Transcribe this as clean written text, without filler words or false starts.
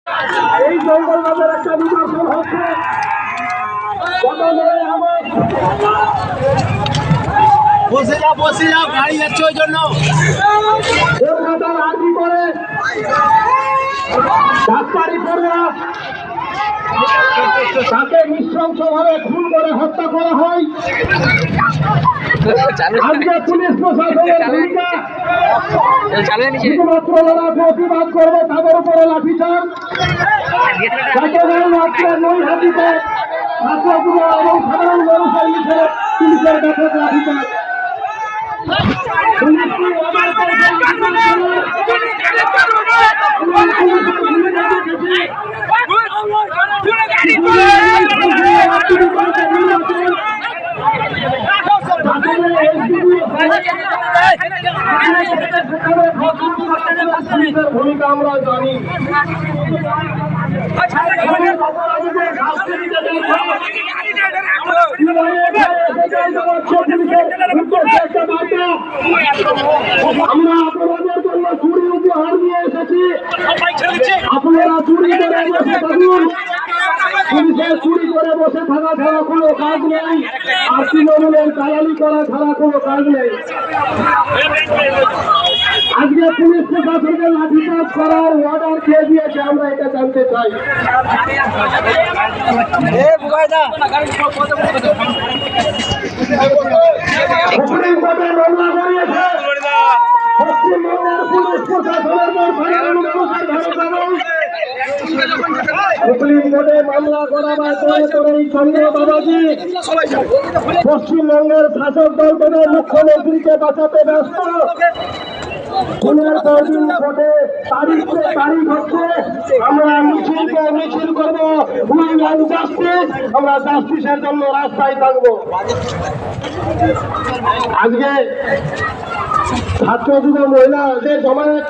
এই জঙ্গলবাদের একটা নিদর্শন হচ্ছে বসে যাও গাড়ি যাচ্ছে ওই জন্য কলকাতার আর্জি করে ডাক্তারি পড়ুয়া তাকে নৃশংসভাবে খুন করে হত্যা করা হয়। আজকে পুলিশ প্রশাসনের ভূমিকা শুধুমাত্র যারা প্রতিবাদ করবে তাদের উপরে লাঠিচার্জ, নৈহাটিতে ছাত্রগুলো এবং সাধারণ মানুষের মিশে পুলিশের ব্যাপক লাঠিচার্জ। ভূমিকা আমরা জানি। আমরা আপনাদের জন্য চুরি উপহার নিয়ে এসেছি, আপনারা চুরি করে বসে থাকুন। পুলিশের চুরি করে বসে থাকা ছাড়া কোনো কাজ নেই, আর তৃণমূলের দালালি করা ছাড়া কোনো কাজ নেই। আজকে পুলিশ প্রশাসনকে লাঠিচার্জ করার অর্ডার কে দিয়েছে আমরা এটা জানতে চাই। সুপ্রিম কোর্টে মামলা করিয়েছে পশ্চিমবঙ্গের পুলিশ প্রশাসনের সুপ্রিম কোর্টে মামলা করাবার পরে চন্দ্র বাবাজি পশ্চিমবঙ্গের শাসক দল থেকে মুখ্যমন্ত্রীকে বাঁচাতে ব্যস্ত। দিনের পর দিন কোর্টে তারিখ হচ্ছে, আমরা মিছিল করবো, আমরা জাস্টিসের জন্য রাস্তায় থাকবো। আজকে ছাত্র যুব মহিলাদের জমায়েত